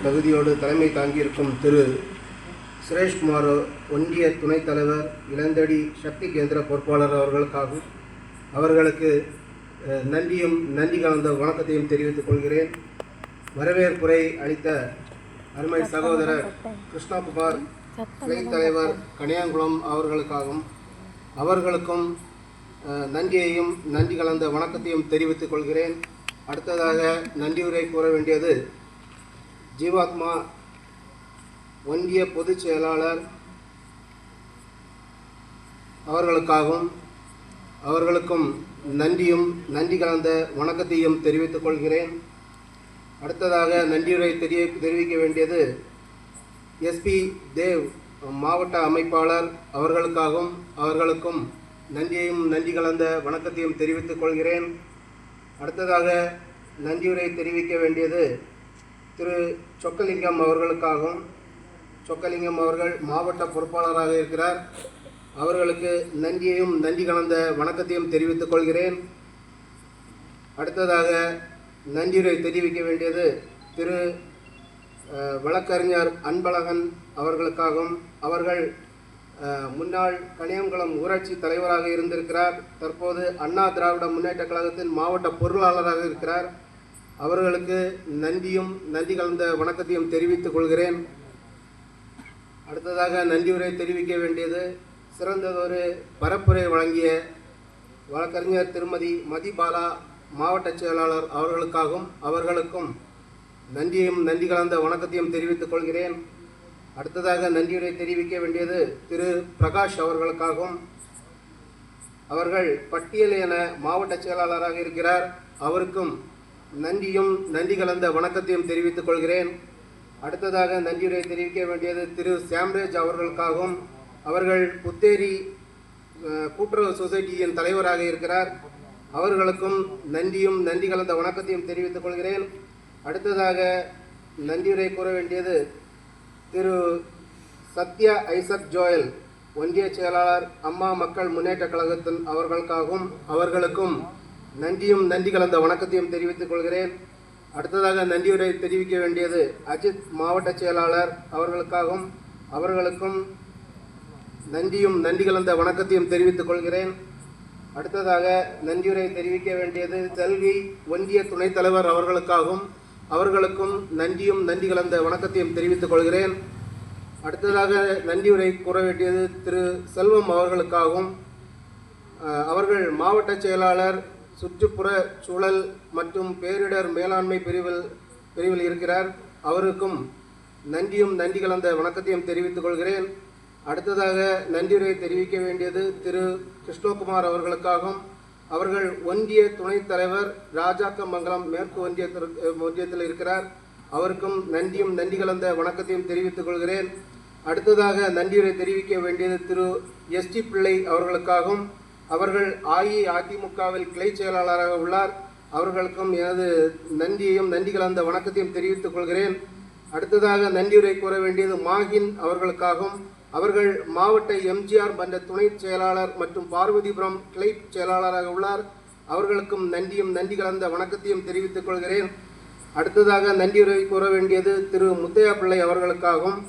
தகுதியோடு தலைமை தாங்கியிருக்கும் திரு சுரேஷ்குமார் ஒன்றிய துணைத் தலைவர் இளந்தடி சக்தி கேந்திர பொறுப்பாளர் அவர்களுக்காகவும் அவர்களுக்கு நன்றியும் நன்றி கலந்த வணக்கத்தையும் தெரிவித்துக் கொள்கிறேன். வரவேற்புரை அளித்த அருமை சகோதரர் கிருஷ்ணகுமார் துணைத் தலைவர் கனியாங்குளம் அவர்களுக்காகவும் அவர்களுக்கும் நன்றியையும் நன்றி கலந்த வணக்கத்தையும் தெரிவித்துக் கொள்கிறேன். அடுத்ததாக நன்றியுரை கூற வேண்டியது ஜீவாத்மா ஒன்றிய பொதுச் செயலாளர் அவர்களுக்காகவும் அவர்களுக்கும் நன்றியும் நன்றி கலந்த வணக்கத்தையும் தெரிவித்துக் கொள்கிறேன். அடுத்ததாக நன்றியுரை தெரிவிக்க வேண்டியது எஸ்பி தேவ் மாவட்ட அமைப்பாளர் அவர்களுக்காகவும் அவர்களுக்கும் நன்றியையும் நன்றி கலந்த வணக்கத்தையும் தெரிவித்துக் கொள்கிறேன். அடுத்ததாக நன்றியுரை தெரிவிக்க வேண்டியது திரு சொக்கலிங்கம் அவர்களுக்காகவும் சொக்கலிங்கம் அவர்கள் மாவட்ட பொறுப்பாளராக இருக்கிறார். அவர்களுக்கு நன்றியையும் நன்றி கலந்த வணக்கத்தையும் தெரிவித்துக் கொள்கிறேன். அடுத்ததாக நன்றியுரை தெரிவிக்க வேண்டியது திரு வழக்கறிஞர் அன்பழகன் அவர்களுக்காகவும் அவர்கள் முன்னாள் கனியாங்குளம் ஊராட்சி தலைவராக இருந்திருக்கிறார். தற்போது அண்ணா திராவிட முன்னேற்ற கழகத்தின் மாவட்ட பொருளாளராக இருக்கிறார். அவர்களுக்கு நன்றியும் நன்றி கலந்த வணக்கத்தையும் தெரிவித்துக் கொள்கிறேன். அடுத்ததாக நன்றியுரை தெரிவிக்க வேண்டியது சிறந்ததொரு பரப்புரை வழங்கிய வழக்கறிஞர் திருமதி மதிபாலா மாவட்ட செயலாளர் அவர்களுக்காகவும் அவர்களுக்கும் நன்றியும் நன்றி கலந்த வணக்கத்தையும் தெரிவித்துக் கொள்கிறேன். அடுத்ததாக நன்றியுரை தெரிவிக்க வேண்டியது திரு பிரகாஷ் அவர்களுக்காகவும் அவர்கள் பட்டியல் என மாவட்ட செயலாளராக இருக்கிறார். அவருக்கும் நன்றியும் நன்றி கலந்த வணக்கத்தையும் தெரிவித்துக் கொள்கிறேன். அடுத்ததாக நன்றியுரை தெரிவிக்க வேண்டியது திரு சாம்ராஜ் அவர்களுக்காகவும் அவர்கள் புத்தேரி கூட்டுறவு சொசைட்டியின் தலைவராக இருக்கிறார். அவர்களுக்கும் நன்றியும் நன்றி கலந்த வணக்கத்தையும் தெரிவித்துக் கொள்கிறேன். அடுத்ததாக நன்றியுரை கூற வேண்டியது திரு சத்யா ஐசக் ஜோயல் ஒன்றிய செயலாளர் அம்மா மக்கள் முன்னேற்ற கழகத்தின் அவர்களுக்காகவும் அவர்களுக்கும் நன்றியும் நன்றி கலந்த வணக்கத்தையும் தெரிவித்துக் கொள்கிறேன். அடுத்ததாக நன்றியுரை தெரிவிக்க வேண்டியது அஜித் மாவட்ட செயலாளர் அவர்களுக்காகவும் அவர்களுக்கும் நன்றியும் நன்றி கலந்த வணக்கத்தையும் தெரிவித்துக் கொள்கிறேன். அடுத்ததாக நன்றியுரை தெரிவிக்க வேண்டியது செல்வி ஒன்றிய துணைத் தலைவர் அவர்களுக்காகவும் அவர்களுக்கும் நன்றியும் நன்றி கலந்த வணக்கத்தையும் தெரிவித்துக் கொள்கிறேன். அடுத்ததாக நன்றியுரை கூற வேண்டியது திரு செல்வம் அவர்களுக்காகவும் அவர்கள் மாவட்ட செயலாளர் சுற்றுப்புற சூழல் மற்றும் பேரிடர் மேலாண்மை பிரிவில் இருக்கிறார். அவருக்கும் நன்றியும் நன்றி கலந்த வணக்கத்தையும் தெரிவித்துக் கொள்கிறேன். அடுத்ததாக நன்றியுரை தெரிவிக்க வேண்டியது திரு கிருஷ்ணகுமார் அவர்களுக்காகவும் அவர்கள் ஒன்றிய துணைத் தலைவர் ராஜாக்கமங்கலம் மேற்கு ஒன்றியத்தில் இருக்கிறார். அவருக்கும் நன்றியும் நன்றி கலந்த வணக்கத்தையும் தெரிவித்துக் கொள்கிறேன். அடுத்ததாக நன்றியுரை தெரிவிக்க வேண்டியது திரு எஸ்டி பிள்ளை அவர்களுக்காகவும் அவர்கள் அஇஅதிமுகவில் கிளை செயலாளராக உள்ளார். அவர்களுக்கும் எனது நன்றியையும் நன்றி கலந்த வணக்கத்தையும் தெரிவித்துக் கொள்கிறேன். அடுத்ததாக நன்றியுரை கூற வேண்டியது மாகின் அவர்களுக்காகவும் அவர்கள் மாவட்ட எம்ஜிஆர் மன்ற துணை செயலாளர் மற்றும் பார்வதிபுரம் கிளை செயலாளராக உள்ளார். அவர்களுக்கும் நன்றியும் நன்றி கலந்த வணக்கத்தையும் தெரிவித்துக் கொள்கிறேன். அடுத்ததாக நன்றியுரை கூற வேண்டியது திரு முத்தையா பிள்ளை அவர்களுக்காகவும்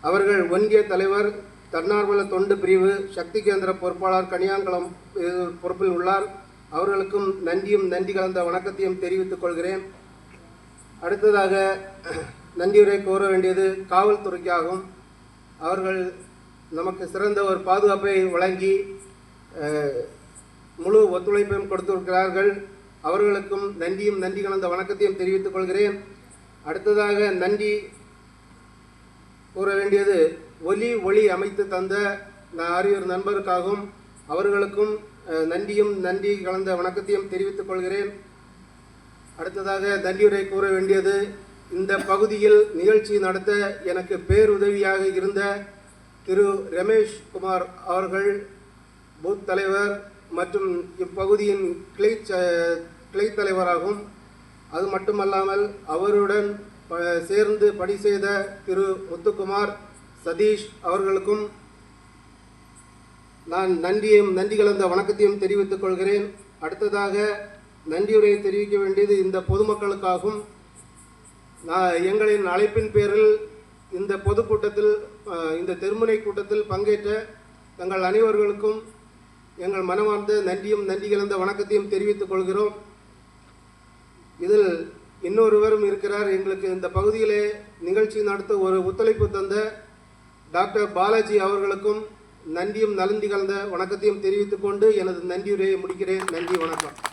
அவர்கள் ஒன்றிய தலைவர் தன்னார்வல தொண்டு பிரிவு சக்தி கேந்திர பொறுப்பாளர் கனியாங்குளம் பொறுப்பில் உள்ளார். அவர்களுக்கும் நன்றியும் நன்றி கலந்த வணக்கத்தையும் தெரிவித்துக் கொள்கிறேன். அடுத்ததாக நன்றியுரை கூற வேண்டியது காவல்துறைக்காகவும் அவர்கள் நமக்கு சிறந்த ஒரு பாதுகாப்பை வழங்கி முழு ஒத்துழைப்பையும் கொடுத்திருக்கிறார்கள். அவர்களுக்கும் நன்றியும் நன்றி கலந்த வணக்கத்தையும் தெரிவித்துக் கொள்கிறேன். அடுத்ததாக நன்றி கூற வேண்டியது ஒளி அமைத்து தந்த அறிஞர் நண்பருக்காகவும் அவர்களுக்கும் நன்றியும் நன்றி கலந்த வணக்கத்தையும் தெரிவித்துக் கொள்கிறேன். அடுத்ததாக நன்றியுரை கூற வேண்டியது இந்த பகுதியில் நிகழ்ச்சி நடத்த எனக்கு பேருதவியாக இருந்த திரு ரமேஷ் குமார் அவர்கள் பூத் தலைவர் மற்றும் இப்பகுதியின் கிளை தலைவராகும். அது மட்டுமல்லாமல் அவருடன் சேர்ந்து பணி செய்த திரு முத்துக்குமார் சதீஷ் அவர்களுக்கும் நான் நன்றி கலந்த வணக்கத்தையும் தெரிவித்துக் கொள்கிறேன். அடுத்ததாக நன்றியுரையை தெரிவிக்க வேண்டியது இந்த பொதுமக்களுக்காகவும் எங்களின் அழைப்பின் பேரில் இந்த பொதுக்கூட்டத்தில் இந்த தெருமுனை கூட்டத்தில் பங்கேற்ற தங்கள் அனைவர்களுக்கும் எங்கள் மனமார்ந்த நன்றியும் நன்றி கலந்த வணக்கத்தையும் தெரிவித்துக் கொள்கிறோம். இதில் இன்னொருவரும் இருக்கிறார். எங்களுக்கு இந்த பகுதியிலே நிகழ்ச்சி நடத்த ஒரு ஒத்துழைப்பு தந்த டாக்டர் பாலாஜி அவர்களுக்கும் நன்றியும் நலந்தி கலந்த வணக்கத்தையும் தெரிவித்துக் கொண்டு எனது நன்றியுரையை முடிக்கிறேன். நன்றி, வணக்கம்.